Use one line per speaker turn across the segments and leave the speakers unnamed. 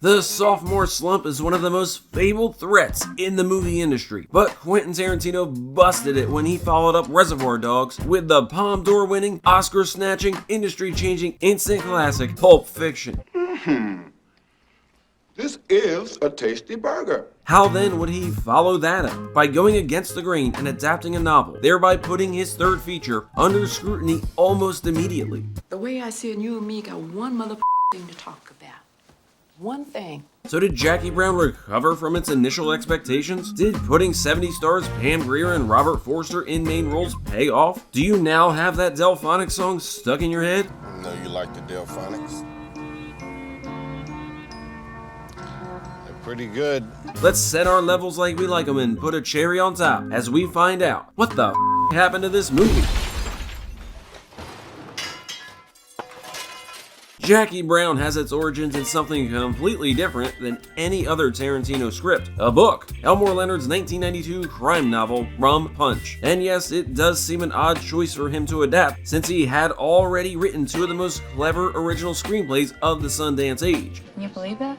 The sophomore slump is one of the most fabled threats in the movie industry, but Quentin Tarantino busted it when he followed up Reservoir Dogs with the Palme d'Or winning, Oscar-snatching, industry-changing instant classic Pulp Fiction.
This is a tasty burger.
How then would he follow that up? By going against the grain and adapting a novel, thereby putting his third feature under scrutiny almost immediately.
The way I see it, you and me got one thing to talk about. One thing.
So did Jackie Brown recover from its initial expectations? Did putting 70 stars Pam Grier and Robert Forster in main roles pay off? Do you now have that Delphonics song stuck in your head?
I know you like the Delphonics. They're pretty good.
Let's set our levels like we like them and put a cherry on top as we find out what the happened to this movie. Jackie Brown has its origins in something completely different than any other Tarantino script, a book, Elmore Leonard's 1992 crime novel, Rum Punch. And yes, it does seem an odd choice for him to adapt, since he had already written two of the most clever original screenplays of the Sundance age.
Can you believe that?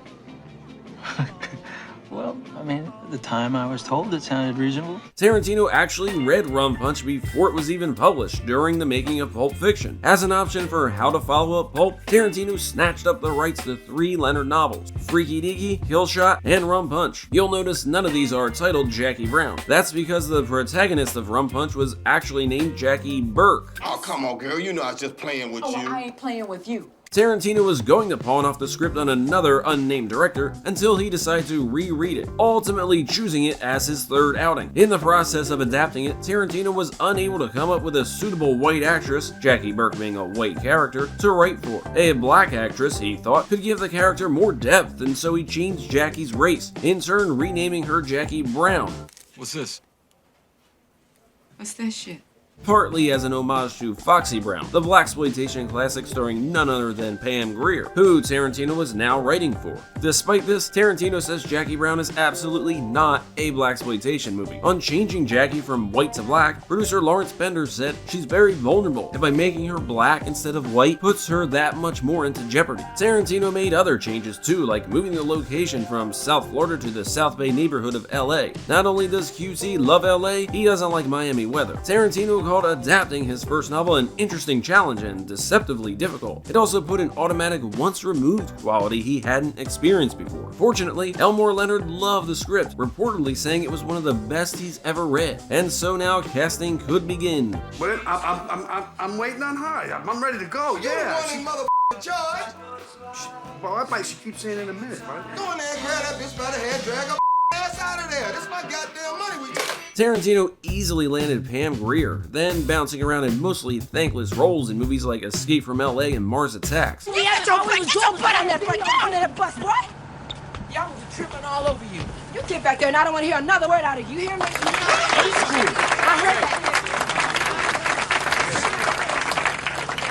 Well, I mean, at the time I was told it sounded reasonable.
Tarantino actually read Rum Punch before it was even published during the making of Pulp Fiction. As an option for how to follow up Pulp, Tarantino snatched up the rights to three Leonard novels, Freaky Deaky, Kill Shot, and Rum Punch. You'll notice none of these are titled Jackie Brown. That's because the protagonist of Rum Punch was actually named Jackie Burke.
Oh, come on, girl. You know I was just playing with you.
I ain't playing with you.
Tarantino was going to pawn off the script on another unnamed director until he decided to reread it, ultimately choosing it as his third outing. In the process of adapting it, Tarantino was unable to come up with a suitable white actress, Jackie Burke being a white character, to write for. A black actress, he thought, could give the character more depth, and so he changed Jackie's race, in turn renaming her Jackie Brown.
What's this?
What's that shit?
Partly as an homage to Foxy Brown, the blaxploitation classic starring none other than Pam Greer, who Tarantino was now writing for. Despite this, Tarantino says Jackie Brown is absolutely not a blaxploitation movie. On changing Jackie from white to black, producer Lawrence Bender said she's very vulnerable, and by making her black instead of white puts her that much more into jeopardy. Tarantino made other changes too, like moving the location from South Florida to the South Bay neighborhood of LA. Not only does QT love LA, he doesn't like Miami weather. Tarantino called adapting his first novel an interesting challenge and deceptively difficult. It also put an automatic once-removed quality he hadn't experienced before. Fortunately, Elmore Leonard loved the script, reportedly saying it was one of the best he's ever read. And so now casting could begin.
But I'm waiting on her. I'm ready to go. Yeah.
You running George.
Well, that might she keep saying in a minute, right?
Go in there and grab that bitch by the head, drag her ass out of there. This is my goddamn money.
Tarantino easily landed Pam Greer, then bouncing around in mostly thankless roles in movies like Escape from LA and Mars Attacks.
Get your butt on that bus. Get on that bus, boy. Y'all was tripping all over you. You get back there and I don't want to hear another word out of you. You hear me? I heard that.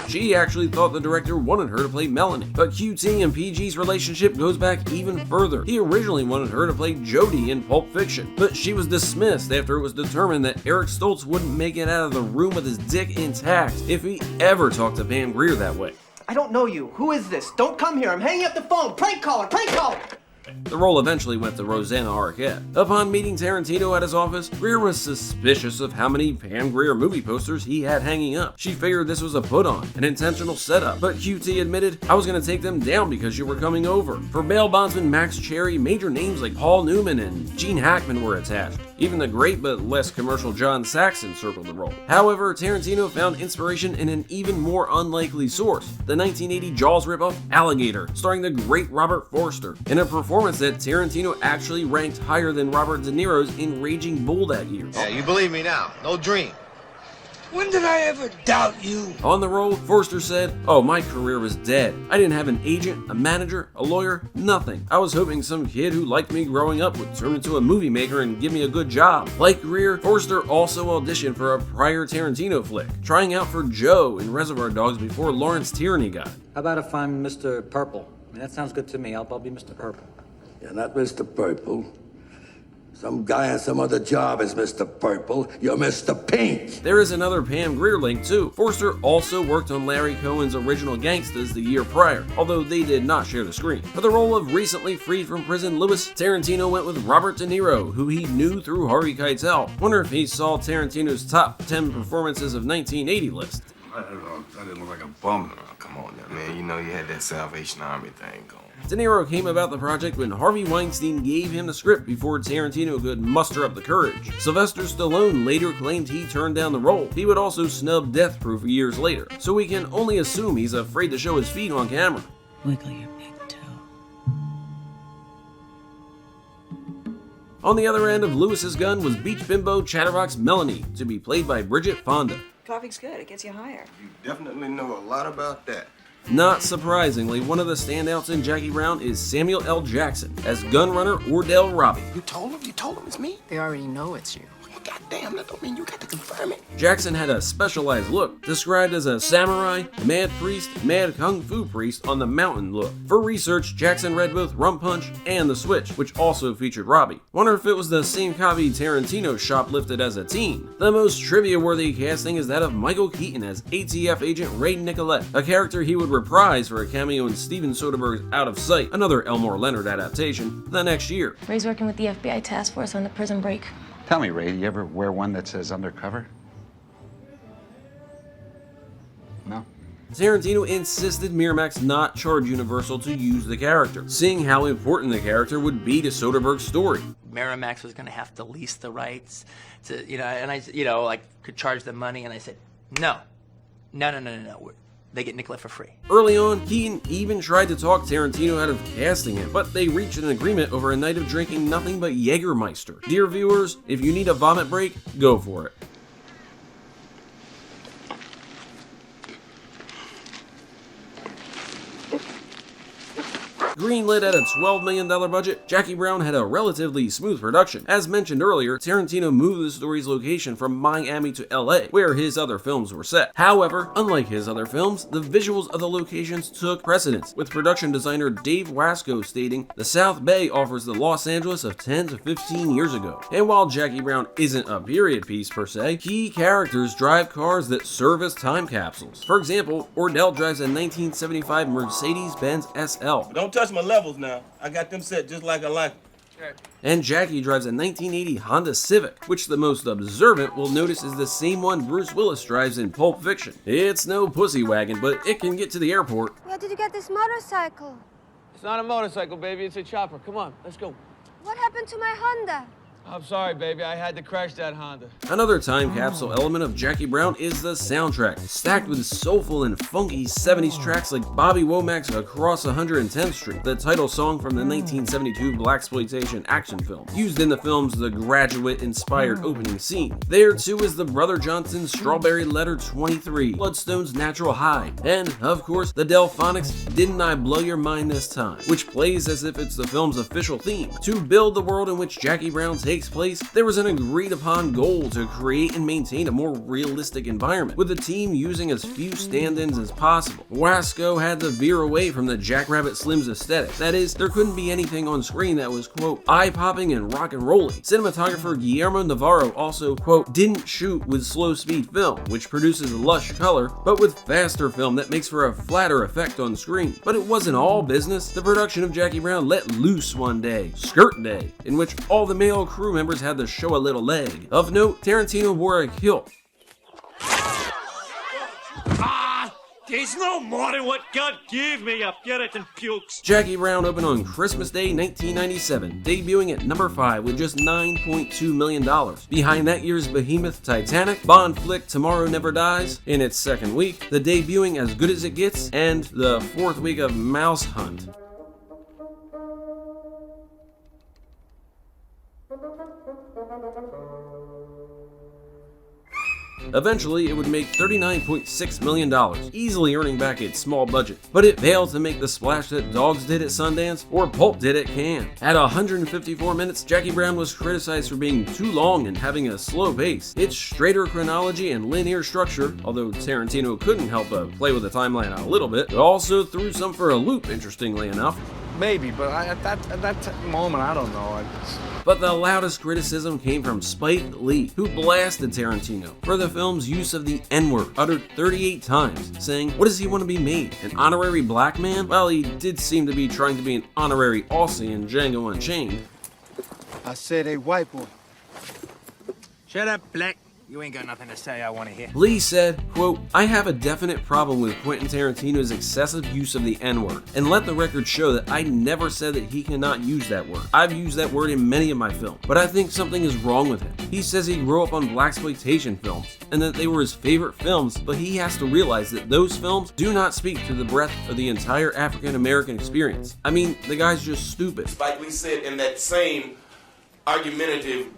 She actually thought the director wanted her to play Melanie, but QT and PG's relationship goes back even further. He originally wanted her to play Jody in Pulp Fiction, but she was dismissed after it was determined that Eric Stoltz wouldn't make it out of the room with his dick intact if he ever talked to Pam Grier that way.
I don't know you. Who is this? Don't come here. I'm hanging up the phone. Prank caller. Prank caller.
The role eventually went to Rosanna Arquette. Upon meeting Tarantino at his office, Greer was suspicious of how many Pam Grier movie posters he had hanging up. She figured this was a put-on, an intentional setup, but QT admitted, I was going to take them down because you were coming over. For bail bondsman Max Cherry, major names like Paul Newman and Gene Hackman were attached. Even the great but less commercial John Saxon circled the role. However, Tarantino found inspiration in an even more unlikely source, the 1980 Jaws ripoff Alligator, starring the great Robert Forster, in a performance that Tarantino actually ranked higher than Robert De Niro's in Raging Bull that year.
Yeah, you believe me now. No dream.
When did I ever doubt you?
On the role, Forster said, "Oh, my career was dead. I didn't have an agent, a manager, a lawyer, nothing. I was hoping some kid who liked me growing up would turn into a movie maker and give me a good job." Like Greer, Forster also auditioned for a prior Tarantino flick, trying out for Joe in Reservoir Dogs before Lawrence Tierney got it.
How about if I'm Mr. Purple? I mean, that sounds good to me. I'll be Mr. Purple.
You're not Mr. Purple.
Some guy on some other job is Mr. Purple. You're Mr. Pink.
There is another Pam Grier link too. Forster also worked on Larry Cohen's original Gangsters the year prior, although they did not share the screen. For the role of recently freed from prison Lewis, Tarantino went with Robert De Niro, who he knew through Harvey Keitel. Wonder if he saw Tarantino's top 10 performances of 1980 list.
I didn't look like a bum.
Oh, come on now, man. You know you had that Salvation Army thing going.
De Niro came about the project when Harvey Weinstein gave him the script before Tarantino could muster up the courage. Sylvester Stallone later claimed he turned down the role. He would also snub Death Proof years later, so we can only assume he's afraid to show his feet on camera.
Wiggle your big toe.
On the other end of Lewis's gun was beach bimbo chatterbox Melanie, to be played by Bridget Fonda.
Coffee's good, it gets you higher.
You definitely know a lot about that.
Not surprisingly, one of the standouts in Jackie Brown is Samuel L. Jackson as gunrunner Ordell Robbie.
You told him it's me?
They already know it's you.
Goddamn, that don't mean you got to confirm it.
Jackson had a specialized look, described as a samurai, mad priest, mad kung fu priest on the mountain look. For research, Jackson read both Rum Punch and The Switch, which also featured Robbie. Wonder if it was the same copy Tarantino shoplifted as a teen. The most trivia-worthy casting is that of Michael Keaton as ATF agent Ray Nicolette, a character he would reprise for a cameo in Steven Soderbergh's Out of Sight, another Elmore Leonard adaptation, the next year.
Ray's working with the FBI task force on the prison break.
Tell me, Ray, do you ever wear one that says undercover? No?
Tarantino insisted Miramax not charge Universal to use the character, seeing how important the character would be to Soderbergh's story.
Miramax was going to have to lease the rights to, and I, could charge them money, and I said, no. They get Nicolette for free.
Early on, Keaton even tried to talk Tarantino out of casting him, but they reached an agreement over a night of drinking nothing but Jägermeister. Dear viewers, if you need a vomit break, go for it. Greenlit at a $12 million budget, Jackie Brown had a relatively smooth production. As mentioned earlier, Tarantino moved the story's location from Miami to LA, where his other films were set. However, unlike his other films, the visuals of the locations took precedence, with production designer Dave Wasco stating, "The South Bay offers the Los Angeles of 10 to 15 years ago." And while Jackie Brown isn't a period piece per se, key characters drive cars that serve as time capsules. For example, Ordell drives a 1975 Mercedes-Benz SL.
Don't touch my levels now. I got them set just like I like them.
Sure.
And Jackie drives a 1980 Honda Civic, which the most observant will notice is the same one Bruce Willis drives in Pulp Fiction. It's no pussy wagon, but it can get to the airport.
Where did you get this motorcycle?
It's not a motorcycle, baby. It's a chopper. Come on, let's go.
What happened to my Honda?
I'm sorry, baby. I had to crash that Honda.
Another time capsule element of Jackie Brown is the soundtrack, stacked with soulful and funky 70s tracks like Bobby Womack's Across 110th Street, the title song from the 1972 blaxploitation action film, used in the film's The Graduate-inspired opening scene. There too is the Brother Johnson's Strawberry Letter 23, Bloodstone's Natural High, and, of course, the Delphonics' Didn't I Blow Your Mind This Time, which plays as if it's the film's official theme. To build the world in which Jackie Brown takes place, there was an agreed upon goal to create and maintain a more realistic environment, with the team using as few stand-ins as possible. Wasco had to veer away from the Jackrabbit Slims aesthetic. That is, there couldn't be anything on screen that was, quote, eye-popping and rock and rolling. Cinematographer Guillermo Navarro also, quote, didn't shoot with slow-speed film, which produces lush color, but with faster film that makes for a flatter effect on screen. But it wasn't all business. The production of Jackie Brown let loose one day, Skirt Day, in which all the male crew members had to show a little leg. Of note, Tarantino wore a kilt.
There's no more than what God gave me, you Puritan pukes.
Jackie Brown opened on Christmas Day 1997, debuting at number 5 with just $9.2 million. Behind that year's behemoth Titanic, Bond flick Tomorrow Never Dies in its second week, the debuting As Good As It Gets, and the fourth week of Mouse Hunt. Eventually, it would make $39.6 million, easily earning back its small budget. But it failed to make the splash that Dogs did at Sundance or Pulp did at Cannes. At 154 minutes, Jackie Brown was criticized for being too long and having a slow pace. Its straighter chronology and linear structure, although Tarantino couldn't help but play with the timeline a little bit, also threw some for a loop, interestingly enough.
Maybe, but at that moment, I don't know.
But the loudest criticism came from Spike Lee, who blasted Tarantino for the film's use of the N-word, uttered 38 times, saying, what does he want to be made, an honorary black man? Well, he did seem to be trying to be an honorary Aussie in Django Unchained.
I said a white boy.
Shut up, Black. You ain't got nothing to say I want to hear.
Lee said, quote, I have a definite problem with Quentin Tarantino's excessive use of the N-word, and let the record show that I never said that he cannot use that word. I've used that word in many of my films, but I think something is wrong with him. He says he grew up on blaxploitation films, and that they were his favorite films, but he has to realize that those films do not speak to the breadth of the entire African American experience. I mean, the guy's just stupid.
Spike Lee said in that same argumentative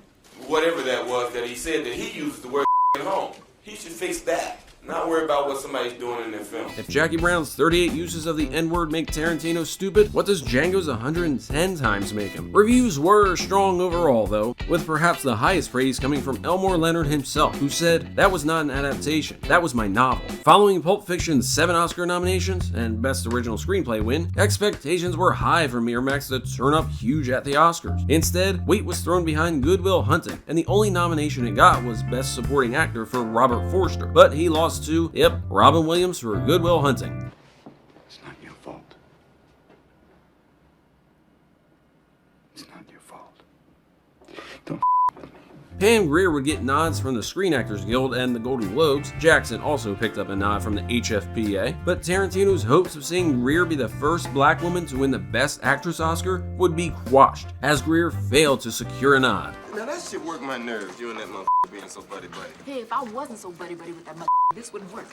whatever that was that he said that he used the word at home. He should fix that. Not worry about what somebody's doing in their film.
If Jackie Brown's 38 uses of the N-word make Tarantino stupid, what does Django's 110 times make him? Reviews were strong overall though, with perhaps the highest praise coming from Elmore Leonard himself, who said, that was not an adaptation, that was my novel. Following Pulp Fiction's 7 Oscar nominations and Best Original Screenplay win, expectations were high for Miramax to turn up huge at the Oscars. Instead, weight was thrown behind Good Will Hunting, and the only nomination it got was Best Supporting Actor for Robert Forster, but he lost to, Robin Williams for Good Will Hunting.
It's not your fault. It's not your fault. Don't with me.
Pam Grier would get nods from the Screen Actors Guild and the Golden Globes. Jackson also picked up a nod from the HFPA, but Tarantino's hopes of seeing Grier be the first black woman to win the Best Actress Oscar would be quashed, as Grier failed to secure a nod.
Now that shit worked my nerves, you and that motherfucker being so buddy-buddy.
Hey, if I wasn't so buddy-buddy with that this wouldn't work.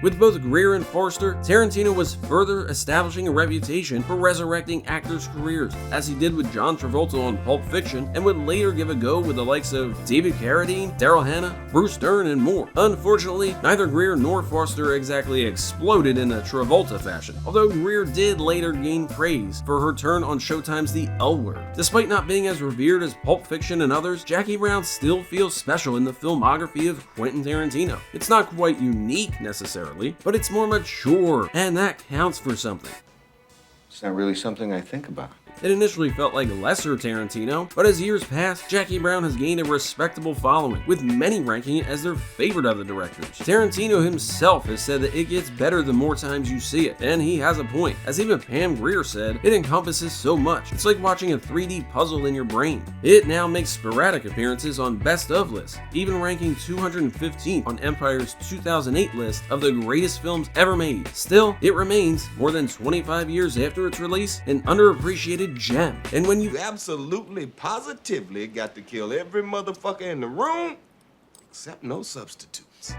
With both Grier and Forster, Tarantino was further establishing a reputation for resurrecting actors' careers, as he did with John Travolta on Pulp Fiction, and would later give a go with the likes of David Carradine, Daryl Hannah, Bruce Dern, and more. Unfortunately, neither Grier nor Forster exactly exploded in a Travolta fashion, although Grier did later gain praise for her turn on Showtime's The L Word. Despite not being as revered as Pulp Fiction and others, Jackie Brown still feels special in the filmography of Quentin Tarantino. It's not quite unique necessarily, but it's more mature, and that counts for something.
It's not really something I think about.
It initially felt like lesser Tarantino, but as years pass, Jackie Brown has gained a respectable following, with many ranking it as their favorite of the directors. Tarantino himself has said that it gets better the more times you see it, and he has a point. As even Pam Grier said, it encompasses so much. It's like watching a 3D puzzle in your brain. It now makes sporadic appearances on Best Of lists, even ranking 215th on Empire's 2008 list of the greatest films ever made. Still, it remains, more than 25 years after its release, an underappreciated gem.
And when you absolutely, positively got to kill every motherfucker in the room, except no substitutes.